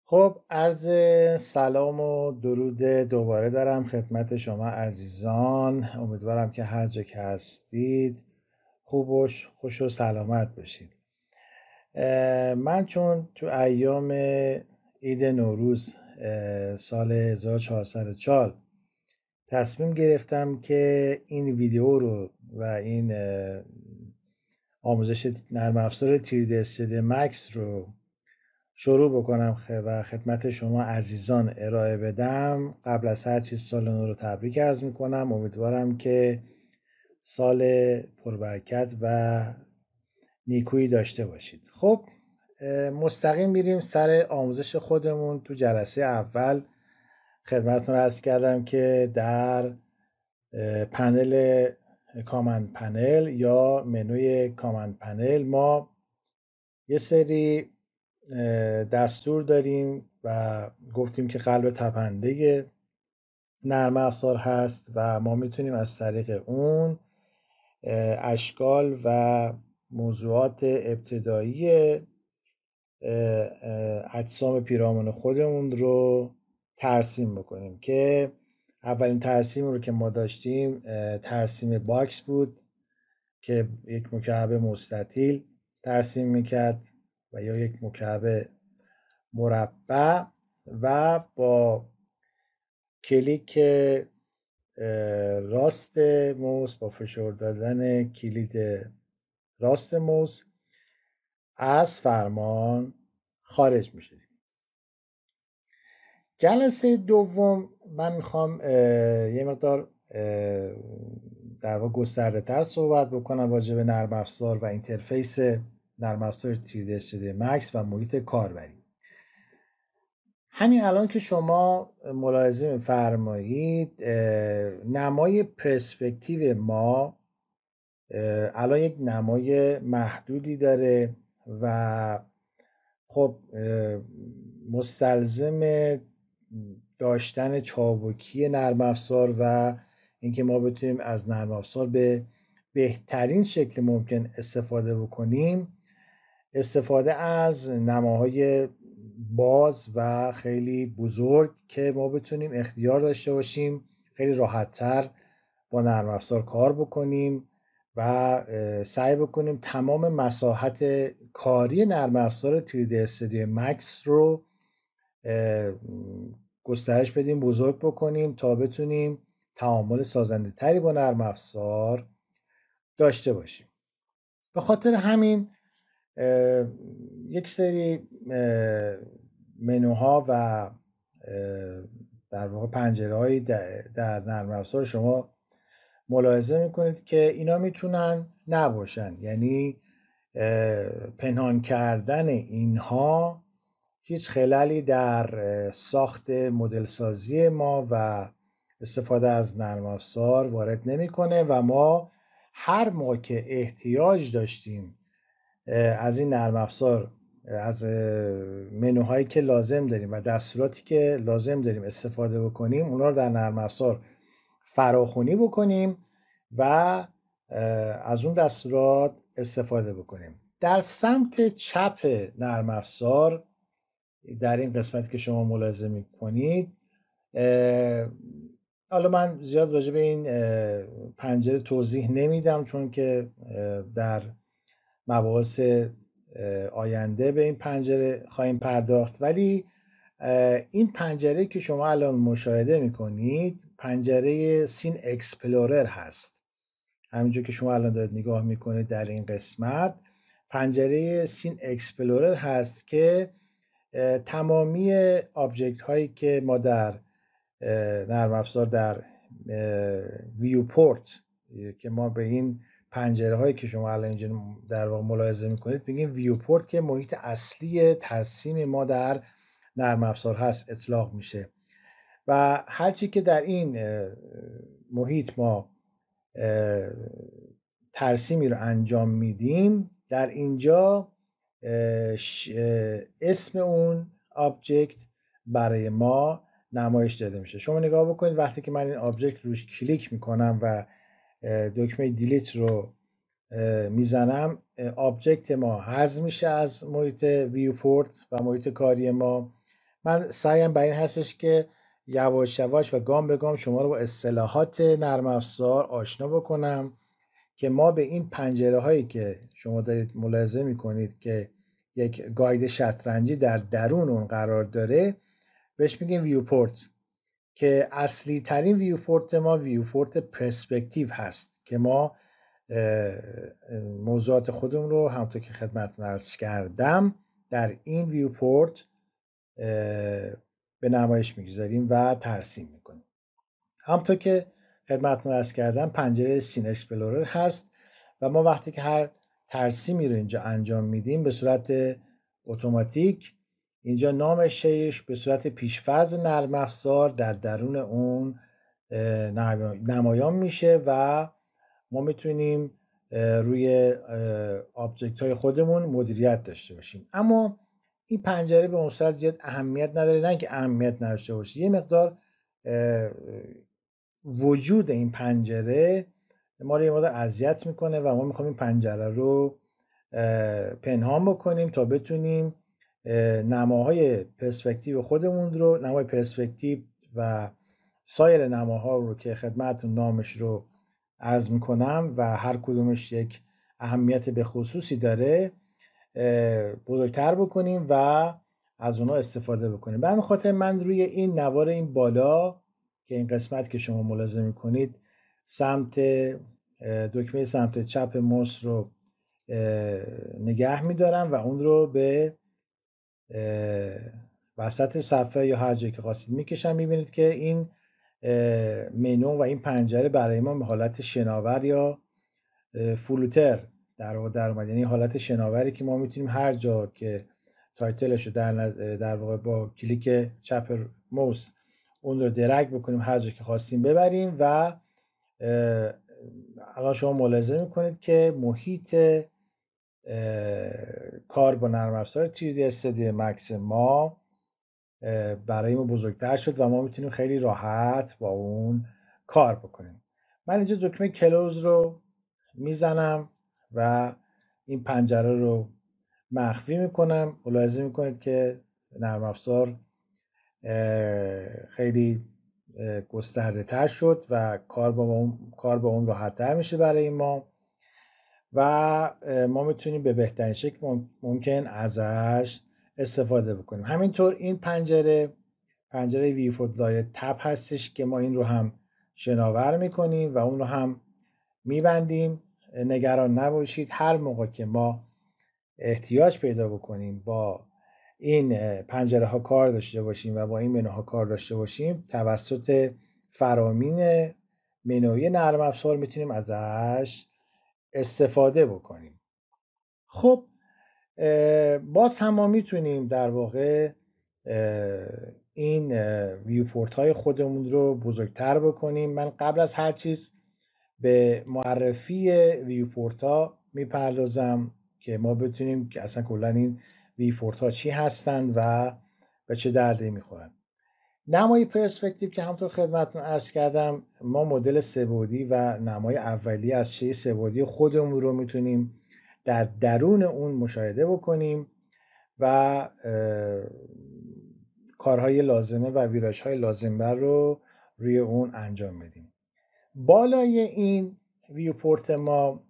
خب عرض سلام و درود دوباره دارم خدمت شما عزیزان. امیدوارم که هر جا که هستید خوب و خوش و سلامت باشید. من چون تو ایام عید نوروز سال 1404 تصمیم گرفتم که این ویدیو رو و این آموزش نرم افزار 3D استودیو مکس رو شروع بکنم و خدمت شما عزیزان ارائه بدم. قبل از هر چیز سال نو رو تبریک عرض میکنم. امیدوارم که سال پربرکت و نیکویی داشته باشید. خب مستقیم میریم سر آموزش خودمون. تو جلسه اول خدمتتون عرض کردم که در پنل کامند پنل یا منوی کامند پنل ما یه سری دستور داریم و گفتیم که قلب تپنده نرم افزار هست و ما میتونیم از طریق اون اشکال و موضوعات ابتدایی اجسام پیرامون خودمون رو ترسیم بکنیم که اولین ترسیم رو که ما داشتیم ترسیم باکس بود که یک مکعب مستطیل ترسیم میکرد و یا یک مکعب مربع و با کلیک راست موس با فشار دادن کلید راست موس از فرمان خارج میشه. جلسه دوم من میخوام یه مقدار در واقع گسترده تر صحبت بکنم راجع به نرم افزار و اینترفیس نرم افزار 3D استودیو مکس و محیط کاربری. همین الان که شما ملاحظه می‌فرمایید نمای پرسپکتیو ما الان یک نمای محدودی داره و خب مستلزم داشتن چابکی نرم افزار و اینکه ما بتونیم از نرم افزار به بهترین شکل ممکن استفاده بکنیم، استفاده از نماهای باز و خیلی بزرگ که ما بتونیم اختیار داشته باشیم خیلی راحت‌تر با نرم افزار کار بکنیم و سعی بکنیم تمام مساحت کاری نرم افزار 3D استودیو مکس رو گسترش بدیم، بزرگ بکنیم تا بتونیم تعامل سازنده تری با نرم افزار داشته باشیم. به خاطر همین یک سری منوها و در واقع پنجره‌هایی در نرم افزار شما ملاحظه میکنید که اینا میتونن نباشن، یعنی پنهان کردن اینها هیچ خللی در ساخت مدل سازی ما و استفاده از نرم افزار وارد نمیکنه و ما هر موقع که احتیاج داشتیم از این نرم افزار، از منوهایی که لازم داریم و دستوراتی که لازم داریم استفاده بکنیم، اونا رو در نرم افزار فراخوانی بکنیم و از اون دستورات استفاده بکنیم. در سمت چپ نرم افزار در این قسمتی که شما ملاحظه میکنید، حالا من زیاد راجع به این پنجره توضیح نمیدم چون که در مباحث آینده به این پنجره خواهیم پرداخت، ولی این پنجره که شما الان مشاهده میکنید پنجره سین اکسپلورر هست. همینجور که شما الان دارید نگاه میکنید در این قسمت پنجره سین اکسپلورر هست که تمامی آبجکت هایی که ما در نرم افزار در ویوپورت که ما به این پنجره هایی که شما الان اینجا در واقع ملاحظه میکنید میگیم ویوپورت که محیط اصلی ترسیم ما در نرم افزار هست اطلاق میشه و هرچی که در این محیط ما ترسیمی رو انجام میدیم در اینجا اسم اون آبجکت برای ما نمایش داده میشه. شما نگاه بکنید وقتی که من این آبجکت روش کلیک میکنم و دکمه دیلیت رو میزنم، آبجکت ما حذف میشه از محیط ویوپورت و محیط کاری ما من سعیم بر این هستش که یواش یواش و گام به گام شما رو با اصطلاحات نرم افزار آشنا بکنم که ما به این پنجره هایی که شما دارید ملاحظه میکنید که یک گاید شطرنجی در درون اون قرار داره بهش میگیم ویوپورت، که اصلی ترین ویوپورت ما ویوپورت پرسپکتیو هست که ما موضوعات خودمون رو همونطور که خدمتتون عرض کردم در این ویوپورت به نمایش میگذاریم و ترسیم میکنیم. همونطور که خدمتتون عرض کردم پنجره سین اکسپلورر هست و ما وقتی که هر ترسیمی رو اینجا انجام میدیم به صورت اتوماتیک اینجا نام شیرش به صورت پیشفرض نرم افزار در درون اون نمایان میشه و ما میتونیم روی آبجکت های خودمون مدیریت داشته باشیم. اما این پنجره به اون صورت زیاد اهمیت نداره، نه که اهمیت نداشته باشه، یه مقدار وجود این پنجره ما رو یه مقدار اذیت میکنه و ما میخوایم این پنجره رو پنهان بکنیم تا بتونیم نماهای پرسپکتیو خودمون رو، نمای پرسپکتیو و سایر نماها رو که خدمتتون نامش رو عرض میکنم و هر کدومش یک اهمیت به خصوصی داره بزرگتر بکنیم و از اونا استفاده بکنیم. به همین خاطر من روی این نوار این بالا که این قسمت که شما ملاحظه میکنید سمت دکمه سمت چپ موس رو نگه میدارم و اون رو به وسط صفحه یا هر جایی که خواستید میکشم. میبینید که این منو و این پنجره برای ما به حالت شناور یا فلوتر در اومد، یعنی حالت شناوری که ما میتونیم هر جا که تایتلش رو در واقع با کلیک چپ موس اون رو درگ بکنیم هر جا که خواستیم ببریم و الان شما ملاحظه میکنید که محیط کار با نرم افزار 3D Studio Max ما برای ما بزرگتر شد و ما میتونیم خیلی راحت با اون کار بکنیم. من اینجا دکمه کلوز رو میزنم و این پنجره رو مخفی میکنم. ملاحظه میکنید که نرم افزار خیلی گسترده تر شد و کار با اون راحت تر میشه برای ما و ما میتونیم به بهترین شکل ممکن ازش استفاده بکنیم. همینطور این پنجره ویوپورت لایه تب هستش که ما این رو هم شناور میکنیم و اون رو هم میبندیم. نگران نباشید، هر موقع که ما احتیاج پیدا بکنیم با این پنجره ها کار داشته باشیم و با این منوها کار داشته باشیم توسط فرامین منوی نرم افزار میتونیم ازش استفاده بکنیم. خب باز هم ما میتونیم در واقع این ویوپورت های خودمون رو بزرگتر بکنیم. من قبل از هر چیز به معرفی ویوپورت ها میپردازم که ما بتونیم که اصلا کلا این ویوپورت ها چی هستند و به چه دردی میخورن. نمای پرسپکتیو که همونطور خدمتتون عرض کردم ما مدل سه‌بعدی و نمای اولیه از شیء سه‌بعدی خودمون رو میتونیم در درون اون مشاهده بکنیم و کارهای لازمه و ویرایش‌های لازمه رو روی اون انجام بدیم. بالای این ویوپورت ما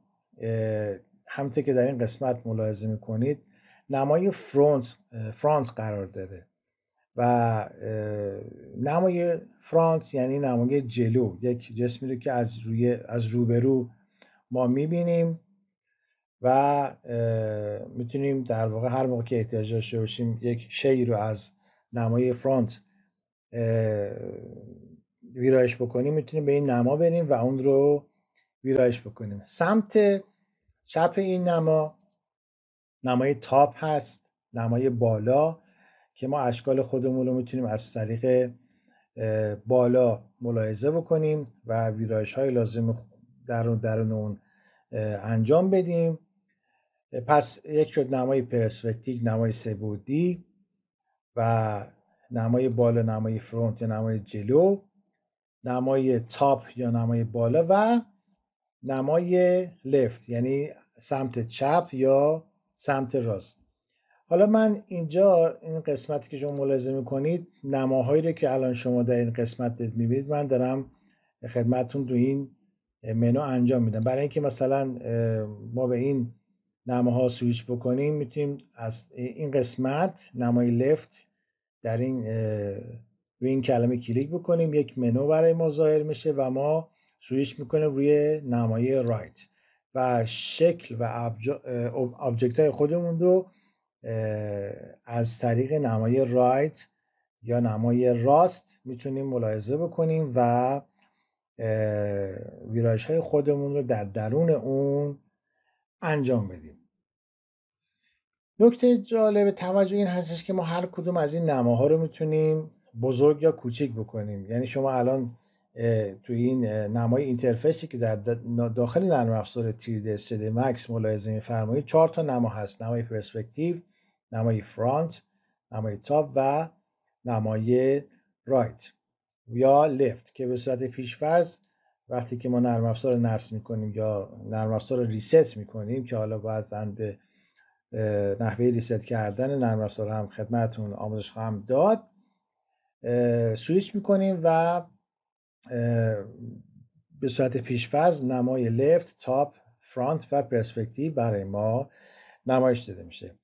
همونطور که در این قسمت ملاحظه میکنید نمای فرانت قرار داره و نمای فرانت یعنی نمای جلو، یک جسمی رو که از روبرو ما میبینیم و میتونیم در واقع هر موقع که احتیاج داشته باشیم یک شی رو از نمای فرانت ویرایش بکنیم میتونیم به این نما بریم و اون رو ویرایش بکنیم. سمت چپ این نمای تاپ هست، نمای بالا که ما اشکال خودمون رو میتونیم از طریق بالا ملاحظه بکنیم و ویرایش های لازم درون اون انجام بدیم. پس یک شد نمای پرسپکتیو، نمای سه‌بعدی و نمای بالا، نمای فرونت یا نمای جلو، نمای تاپ یا نمای بالا و نمای لفت یعنی سمت چپ یا سمت راست. حالا من اینجا این قسمتی که شما ملاحظه میکنید، نماهایی رو که الان شما در این قسمت میبینید من دارم خدمتتون تو این منو انجام میدم. برای اینکه مثلا ما به این نماها سویچ بکنیم، میتونیم از این قسمت نمای لفت در این روی این کلمه کلیک بکنیم، یک منو برای ما ظاهر میشه و ما سویچ میکنیم روی نمای رایت و شکل و آبجکت های خودمون رو از طریق نمای رایت یا نمای راست میتونیم ملاحظه بکنیم و ویرایش های خودمون رو در درون اون انجام بدیم. نکته جالب توجه این هستش که ما هر کدوم از این نماها رو میتونیم بزرگ یا کوچیک بکنیم. یعنی شما الان توی این نمای اینترفیسی که در داخل نرم افزار 3D Studio Max ملاحظه می‌فرمایید 4 تا نما هست: نمای پرسپکتیو، نمای فرانت، نمای تاپ و نمای رایت یا لفت، که به صورت پیش‌فرض وقتی که ما نرم افزار رو نصب می‌کنیم یا نرم افزار رو ریست می‌کنیم، که حالا بعضاً به نحوه ریست کردن نرم افزار هم خدمتتون آموزش خواهم داد، سویچ می‌کنیم و به صورت پیش‌فرض نمای لفت، تاپ، فرانت و پرسپکتیو برای ما نمایش داده میشه.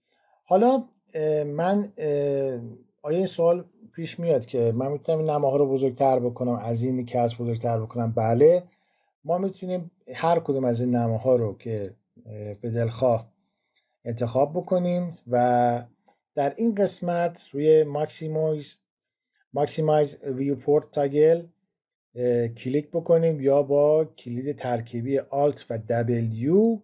حالا من آیا این سوال پیش میاد که من میتونم این نماها رو بزرگتر بکنم، از این که از بزرگتر بکنم؟ بله، ما میتونیم هر کدوم از این نماها رو که به دلخواه انتخاب بکنیم و در این قسمت روی ماکسیمایز ویوپورت تاگل کلیک بکنیم یا با کلید ترکیبی Alt و W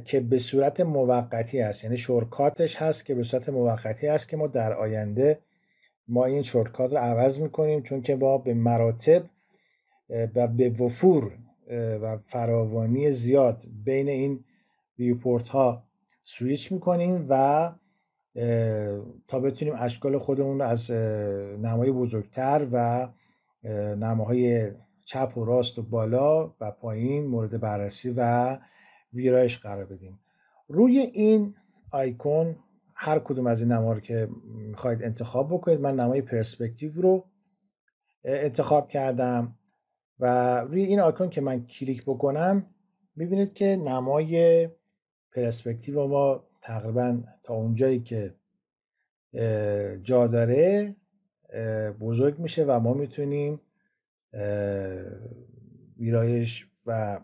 که به صورت موقتی است، یعنی شورتکاتش هست که به صورت موقتی است که ما در آینده ما این شورتکات رو عوض میکنیم، چون که ما به مراتب و به وفور و فراوانی زیاد بین این ویوپورت ها سویچ میکنیم و تا بتونیم اشکال خودمون رو از نمای بزرگتر و نماهای چپ و راست و بالا و پایین مورد بررسی و ویرایش قرار بدیم. روی این آیکون هر کدوم از این نماها رو که میخواید انتخاب بکنید. من نمای پرسپکتیو رو انتخاب کردم و روی این آیکون که من کلیک بکنم میبینید که نمای پرسپکتیو ما تقریبا تا اونجایی که جا داره بزرگ میشه و ما میتونیم ویرایش و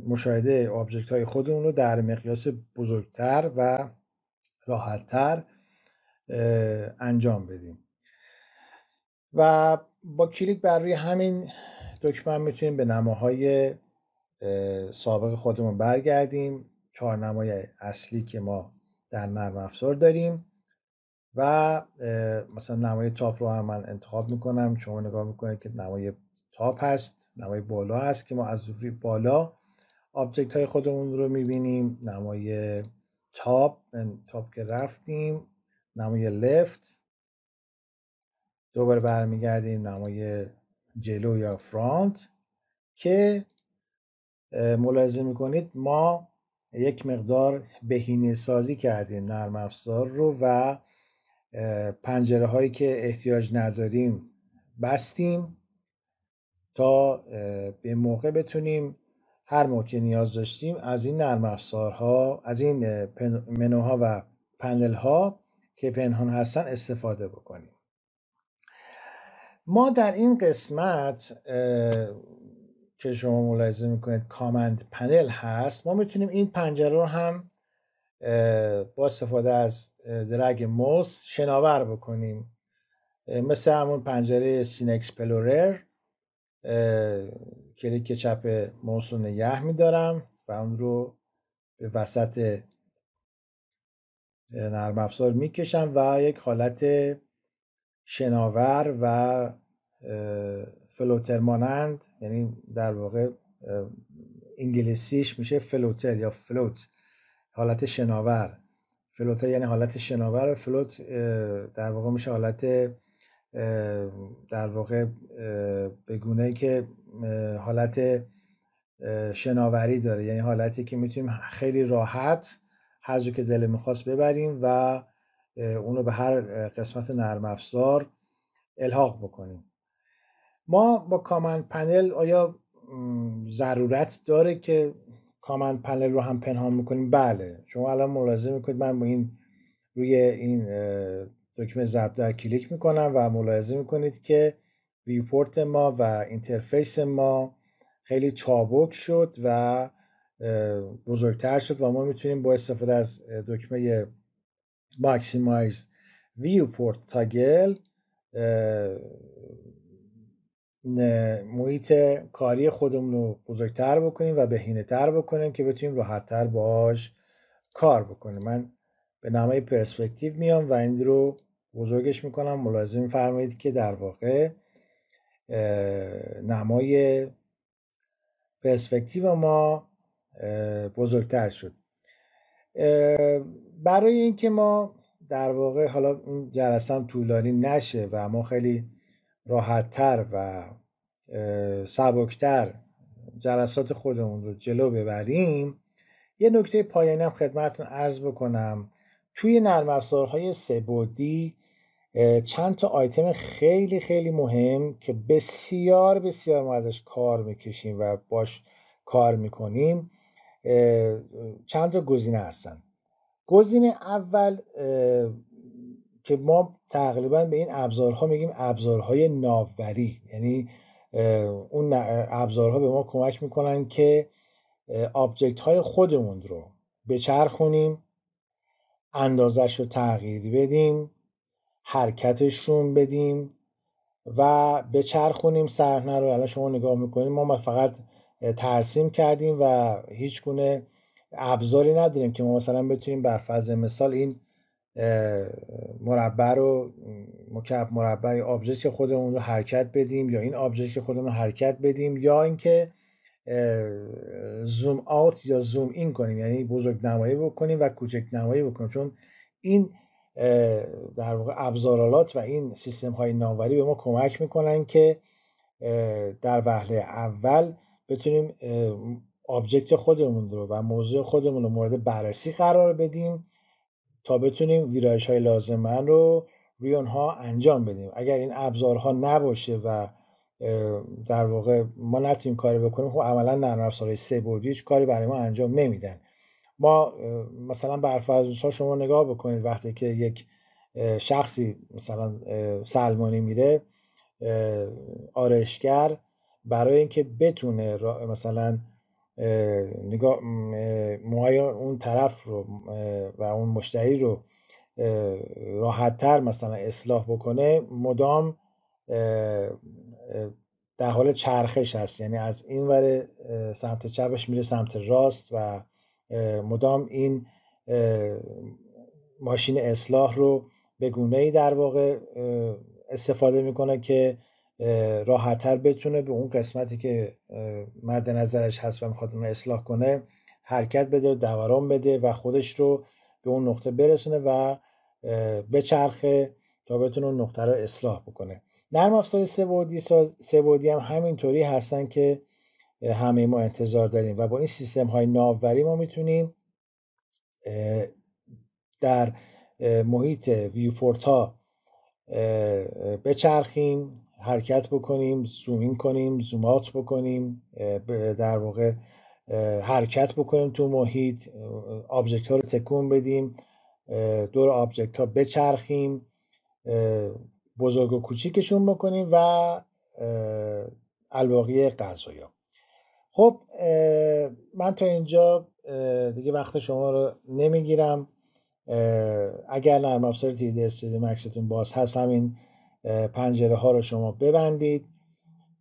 مشاهده آبجکت های خودمون رو در مقیاس بزرگتر و راحتتر انجام بدیم و با کلیک بر روی همین دکمه میتونیم به نماهای سابق خودمون برگردیم. 4 نمای اصلی که ما در نرم افزار داریم و مثلا نمای تاپ رو هم من انتخاب میکنم. شما نگاه میکنید که نمای تاپ هست، نمای بالا هست که ما از روی بالا آبجکت های خودمون رو میبینیم. نمای تاپ که رفتیم، نمای لفت دوباره برمیگردیم، نمای جلو یا فرانت که ملاحظه میکنید ما یک مقدار بهینه سازی کردیم نرم افزار رو و پنجره هایی که احتیاج نداریم بستیم تا به موقع بتونیم هر موقع که نیاز داشتیم از این نرم افزارها، از این منوها و پنل ها که پنهان هستن استفاده بکنیم. ما در این قسمت که شما ملاحظه میکنید کامند پنل هست، ما میتونیم این پنجره رو هم با استفاده از درگ موس شناور بکنیم، مثل همون پنجره سین اکسپلورر. کلیک چپ موس رو نگه میدارم و اون رو به وسط نرم افزار میکشم و یک حالت شناور و فلوتر مانند، یعنی در واقع انگلیسیش میشه فلوتر یا فلوت، حالت شناور. فلوتر یعنی حالت شناور، فلوت در واقع میشه حالت در واقع به گونه‌ای که حالت شناوری داره، یعنی حالتی که میتونیم خیلی راحت هر جا که دل میخواست ببریم و اونو به هر قسمت نرم افزار الحاق بکنیم. ما با کامند پنل آیا ضرورت داره که کامند پنل رو هم پنهان میکنیم؟ بله، شما الان ملاحظه میکنید من با روی این دکمه ضرب کلیک میکنم و ملاحظه میکنید که ویوپورت ما و اینترفیس ما خیلی چابک شد و بزرگتر شد و ما میتونیم با استفاده از دکمه ماکسیمایز ویوپورت تاگل محیط کاری خودمون رو بزرگتر بکنیم و بهینه‌تر بکنیم که بتونیم راحت‌تر باهاش کار بکنیم. من به نمای پرسپکتیو میام و این رو بزرگش میکنم. ملاحظه می‌فرمایید که در واقع نمای پرسپکتیو ما بزرگتر شد. برای اینکه ما در واقع حالا این جلسه هم طولانی نشه و ما خیلی راحت‌تر و سبکتر جلسات خودمون رو جلو ببریم، یه نکته پایانی هم خدمتتون عرض بکنم. توی نرم افزارهای سه‌بعدی چند تا آیتم خیلی خیلی مهم که بسیار بسیار ما ازش کار میکشیم و باش کار میکنیم چند تا گزینه هستن. گزینه اول که ما تقریبا به این ابزارها میگیم ابزارهای ناوبری، یعنی اون ابزارها به ما کمک میکنن که آبجکت های خودمون رو بچرخونیم، اندازش رو تغییر بدیم، حرکتشون بدیم و بچرخونیم صحنه رو. الان شما نگاه میکنیم ما فقط ترسیم کردیم و هیچ گونه ابزاری نداریم که ما مثلا بتونیم بر فرض مثال این مربع رو مکعب مربع آبجکت خودمون رو حرکت بدیم یا این آبجکت خودمون رو حرکت بدیم یا اینکه زوم آوت یا زوم این کنیم، یعنی بزرگ نمایی بکنیم و کوچک نمایی بکنیم. چون این در واقع ابزارالات و این سیستم های ناوبری به ما کمک میکنن که در وهله اول بتونیم آبجکت خودمون رو و موضوع خودمون رو مورد بررسی قرار بدیم تا بتونیم ویرایش های لازمه رو روی اونها انجام بدیم. اگر این ابزارها نباشه و در واقع ما نتونیم کاری بکنیم، خب عملا نرم افزارهای سه‌بعدی هیچ کاری برای ما انجام نمیدن. ما مثلا بر فرض شما نگاه بکنید وقتی که یک شخصی مثلا سلمانی میره، آرایشگر برای اینکه بتونه مثلا نگاه موهای اون طرف رو و اون مشتری رو راحت‌تر مثلا اصلاح بکنه، مدام در حال چرخش هست، یعنی از این ور سمت چپش میره سمت راست و مدام این ماشین اصلاح رو به گونه‌ای در واقع استفاده میکنه که راحت‌تر بتونه به اون قسمتی که مد نظرش هست و میخواد اون اصلاح کنه حرکت بده و دوران بده و خودش رو به اون نقطه برسونه و بچرخه تا بتونه اون نقطه رو اصلاح بکنه. نرم افزار سه‌بعدی هم همینطوری هستن که همه ما انتظار داریم و با این سیستم های ناوبری ما میتونیم در محیط ویوپورت ها بچرخیم، حرکت بکنیم، زوم این کنیم، زوم آوت بکنیم، در واقع حرکت بکنیم تو محیط، آبجکت ها رو تکون بدیم، دور آبجکت ها بچرخیم، بزرگ و کوچیکشون بکنیم و الباقی قضایا. خب من تا اینجا دیگه وقت شما رو نمیگیرم. اگر نرم افزار 3D استودیو مکستون باز هست، همین پنجره ها رو شما ببندید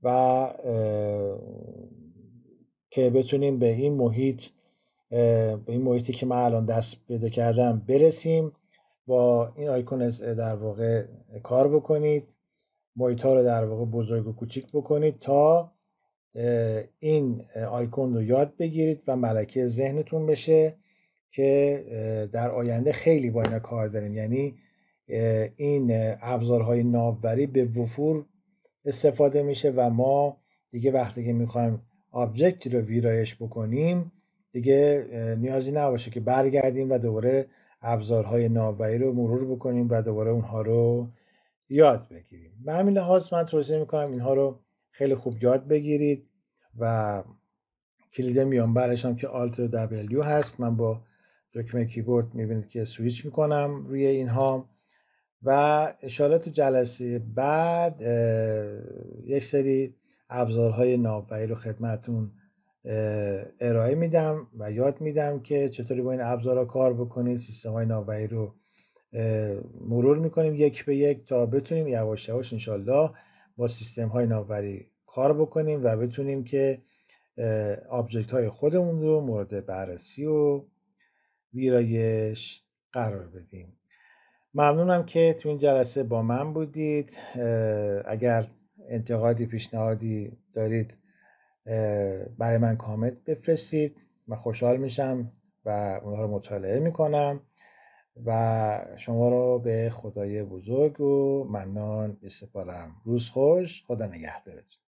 و که بتونیم به این محیطی که من الان دست پیدا کردم برسیم. با این آیکون در واقع کار بکنید، محیط ها رو در واقع بزرگ و کوچیک بکنید تا این آیکون رو یاد بگیرید و ملکه ذهنتون بشه که در آینده خیلی با اینا کار داریم. یعنی این ابزارهای ناوبری به وفور استفاده میشه و ما دیگه وقتی که میخوایم آبجکتی رو ویرایش بکنیم دیگه نیازی نباشه که برگردیم و دوباره ابزارهای ناوبری رو مرور بکنیم و دوباره اونها رو یاد بگیریم. به همین لحاظ من توصیه میکنم اینها رو خیلی خوب یاد بگیرید و کلید میانبرش هم که Alt W هست، من با دکمه کیبورد میبینید که سویچ میکنم روی اینها و انشاءالله تو جلسه بعد یک سری ابزارهای ناوبری رو خدمتون ارائه میدم و یاد میدم که چطوری با این ابزارها کار بکنید. سیستم های ناوبری رو مرور میکنیم یک به یک تا بتونیم یواش یواش انشاءالله با سیستم های ناوبری کار بکنیم و بتونیم که آبجکت های خودمون رو مورد بررسی و ویرایش قرار بدیم. ممنونم که تو این جلسه با من بودید. اگر انتقادی پیشنهادی دارید برای من کامنت بفرستید، من خوشحال میشم و اونها رو مطالعه میکنم و شما رو به خدای بزرگ و منان بسپارم. روز خوش، خدا نگهدارتون.